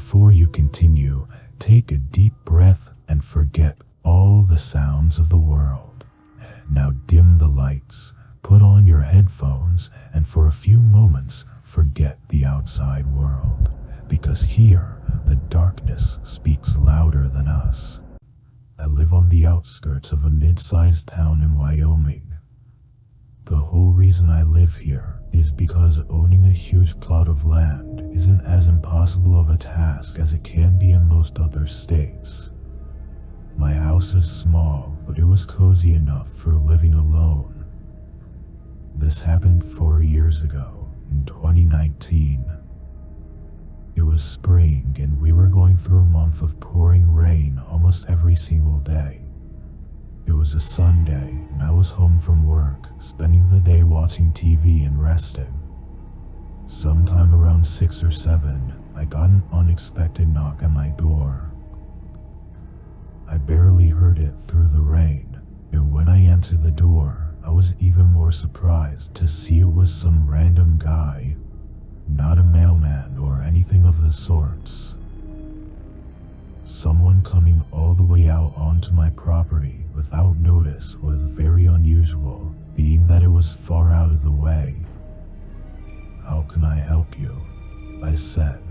Before you continue, take a deep breath and forget all the sounds of the world. Now dim the lights, put on your headphones, and for a few moments forget the outside world, because here the darkness speaks louder than us. I live on the outskirts of a mid-sized town in Wyoming. The whole reason I live here is because owning a huge plot of land isn't as impossible of a task as it can be in most other states. My house is small, but it was cozy enough for living alone. This happened 4 years ago, in 2019. It was spring and we were going through a month of pouring rain almost every single day. It was a Sunday and I was home from work, spending the day watching TV and resting. Sometime around 6 or 7, I got an unexpected knock at my door. I barely heard it through the rain, and when I answered the door, I was even more surprised to see it was some random guy, not a mailman or anything of the sorts. Someone coming all the way out onto my property without notice was very unusual, being that it was far out of the way. "How can I help you?" I said.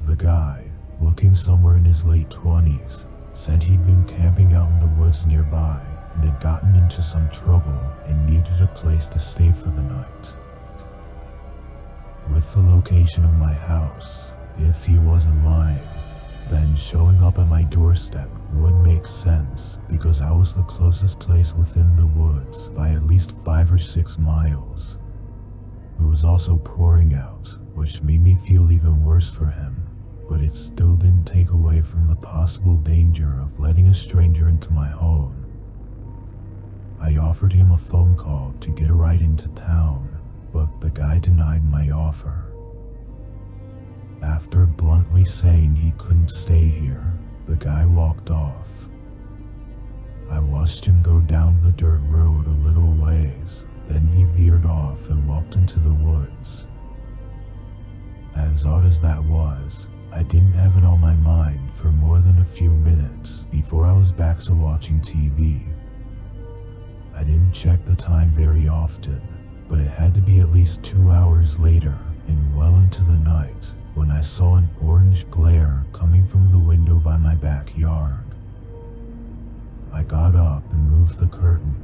The guy, looking somewhere in his late 20s, said he'd been camping out in the woods nearby and had gotten into some trouble and needed a place to stay for the night. With the location of my house, if he wasn't lying, then showing up at my doorstep would make sense because I was the closest place within the woods by at least 5 or 6 miles. It was also pouring out, which made me feel even worse for him, but it still didn't take away from the possible danger of letting a stranger into my home. I offered him a phone call to get a ride into town, but the guy denied my offer. After bluntly saying he couldn't stay here, the guy walked off. I watched him go down the dirt road a little ways, then he veered off and walked into the woods. As odd as that was, I didn't have it on my mind for more than a few minutes before I was back to watching TV. I didn't check the time very often, but it had to be at least 2 hours later and well into the night when I saw an orange glare coming from the window by my backyard. I got up and moved the curtain.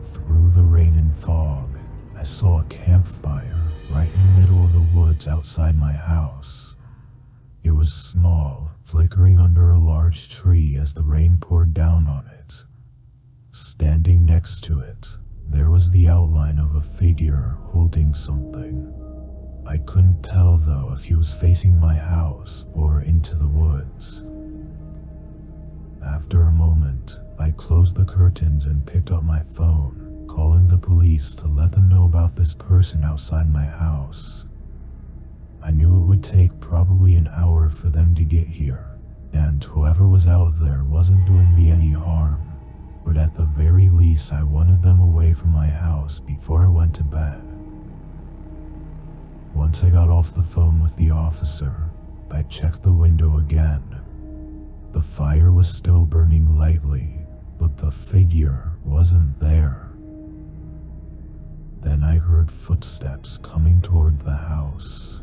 Through the rain and fog, I saw a campfire right in the middle of the woods outside my house. It was small, flickering under a large tree as the rain poured down on it. Standing next to it, there was the outline of a figure holding something. I couldn't tell though if he was facing my house or into the woods. After a moment, I closed the curtains and picked up my phone, calling the police to let them know about this person outside my house. I knew it would take probably an hour for them to get here, and whoever was out there wasn't doing me any harm, but at the very least I wanted them away from my house before I went to bed. Once I got off the phone with the officer, I checked the window again. The fire was still burning lightly, but the figure wasn't there. Then I heard footsteps coming toward the house.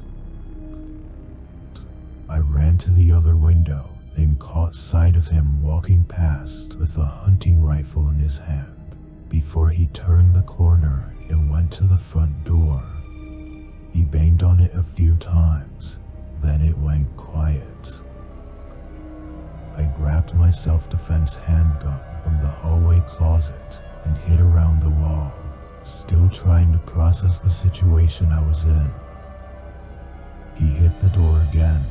I ran to the other window and caught sight of him walking past with a hunting rifle in his hand before he turned the corner and went to the front door. He banged on it a few times, then it went quiet. I grabbed my self-defense handgun from the hallway closet and hid around the wall, still trying to process the situation I was in. He hit the door again.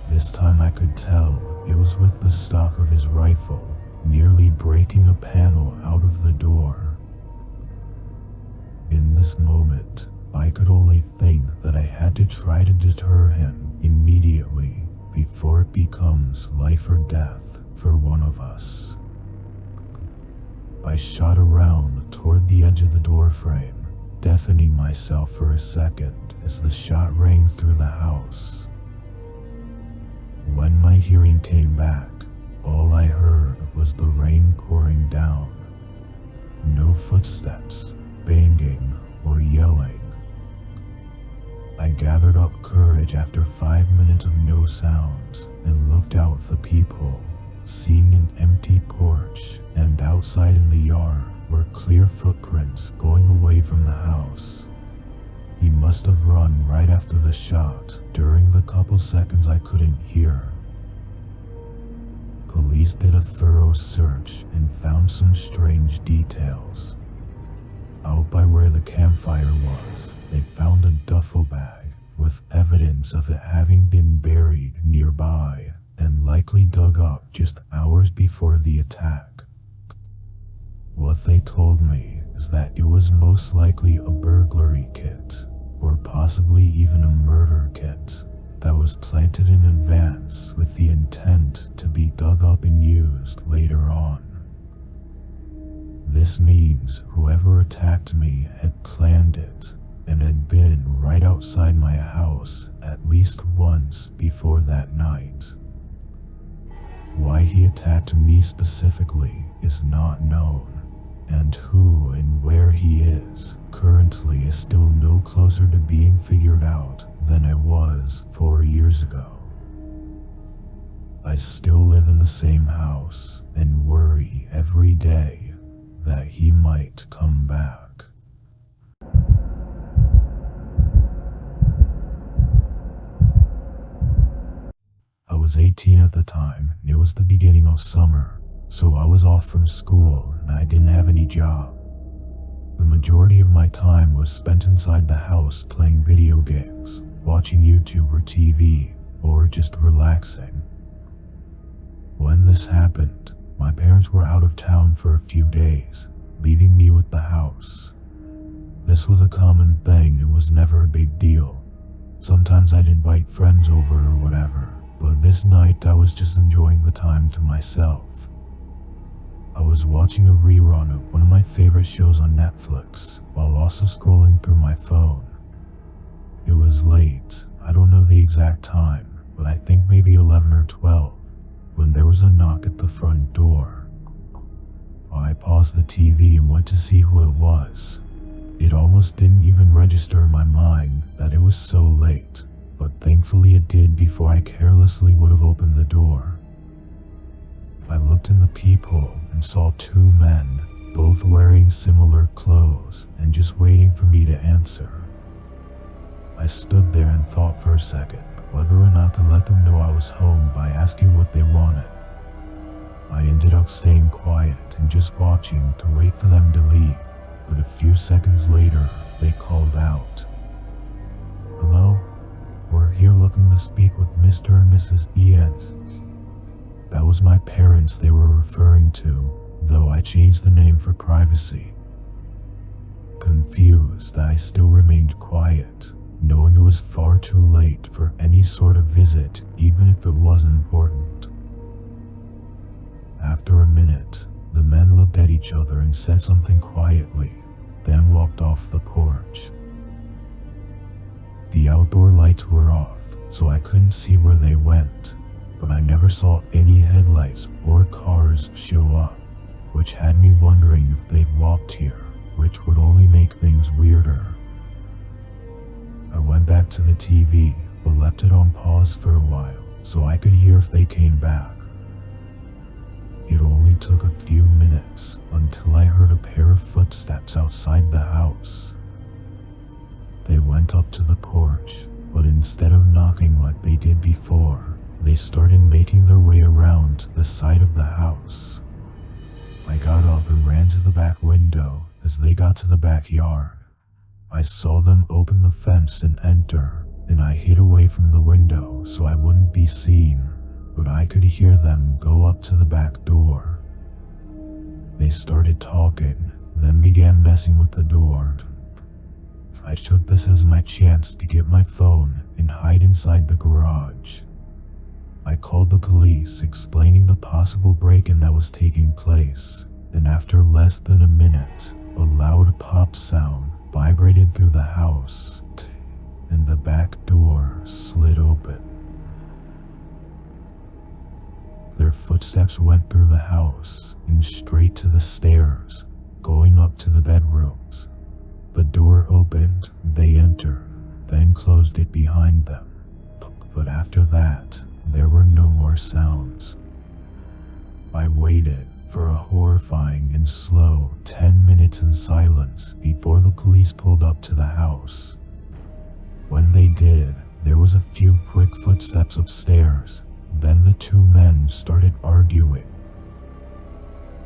This time I could tell it was with the stock of his rifle, nearly breaking a panel out of the door. In this moment, I could only think that I had to try to deter him immediately before it becomes life or death for one of us. I shot around toward the edge of the doorframe, deafening myself for a second as the shot rang through the house. hearing came back, all I heard was the rain pouring down. No footsteps, banging, or yelling. I gathered up courage after 5 minutes of no sounds and looked out for people, seeing an empty porch, and outside in the yard were clear footprints going away from the house. He must have run right after the shot during the couple seconds I couldn't hear. Police did a thorough search and found some strange details. Out by where the campfire was, they found a duffel bag with evidence of it having been buried nearby and likely dug up just hours before the attack. What they told me is that it was most likely a burglary kit, or possibly even a murder kit, that was planted in advance with the intent to be dug up and used later on. This means whoever attacked me had planned it and had been right outside my house at least once before that night. Why he attacked me specifically is not known, and who and where he is currently is still no closer to being figured out than it was 4 years ago. I still live in the same house and worry every day that he might come back. I was 18 at the time, and it was the beginning of summer, so I was off from school and I didn't have any job. The majority of my time was spent inside the house playing video games, watching YouTube or TV, or just relaxing. When this happened, my parents were out of town for a few days, leaving me with the house. This was a common thing and was never a big deal. Sometimes I'd invite friends over or whatever, but this night I was just enjoying the time to myself. I was watching a rerun of one of my favorite shows on Netflix, while also scrolling through my phone. It was late, I don't know the exact time, but I think maybe 11 or 12, when there was a knock at the front door. I paused the TV and went to see who it was. It almost didn't even register in my mind that it was so late, but thankfully it did before I carelessly would have opened the door. I looked in the peephole and saw 2 men, both wearing similar clothes and just waiting for me to answer. I stood there and thought for a second whether or not to let them know I was home by asking what they wanted. I ended up staying quiet and just watching to wait for them to leave, but a few seconds later they called out, "Hello? We're here looking to speak with Mr. and Mrs. Diaz." That was my parents they were referring to, though I changed the name for privacy. Confused, I still remained quiet, knowing it was far too late for any sort of visit, even if it was important. After a minute, the men looked at each other and said something quietly, then walked off the porch. The outdoor lights were off, so I couldn't see where they went, but I never saw any headlights or cars show up, which had me wondering if they'd walked here, which would only make things weirder. I went back to the TV, but left it on pause for a while so I could hear if they came back. It only took a few minutes until I heard a pair of footsteps outside the house. They went up to the porch, but instead of knocking like they did before, they started making their way around to the side of the house. I got up and ran to the back window. As they got to the backyard, I saw them open the fence and enter, and I hid away from the window so I wouldn't be seen, but I could hear them go up to the back door. They started talking, then began messing with the door. I took this as my chance to get my phone and hide inside the garage. I called the police, explaining the possible break-in that was taking place, and after less than a minute, a loud pop sound vibrated through the house, and the back door slid open. footsteps went through the house and straight to the stairs, going up to the bedrooms. The door opened, they entered, then closed it behind them. But after that, there were no more sounds. I waited for a horrifying and slow 10 minutes in silence before the police pulled up to the house. When they did, there was a few quick footsteps upstairs. Then the two men started arguing.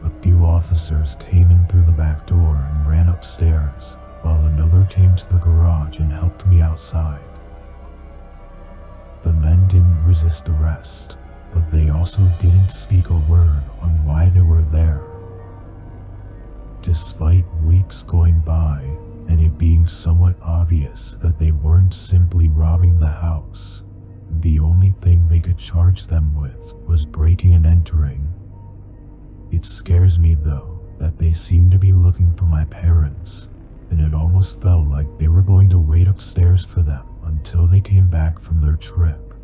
A few officers came in through the back door and ran upstairs, while another came to the garage and helped me outside. The men didn't resist arrest, but they also didn't speak a word on why they were there. Despite weeks going by, and it being somewhat obvious that they weren't simply robbing the house, the only thing they could charge them with was breaking and entering. It scares me though that they seem to be looking for my parents, and it almost felt like they were going to wait upstairs for them until they came back from their trip.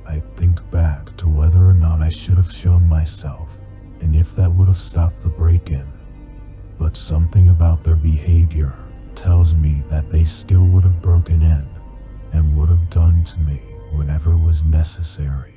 I think back to whether or not I should have shown myself, and if that would have stopped the break-in. But something about their behavior tells me that they still would have broken in and would have done to me whatever was necessary.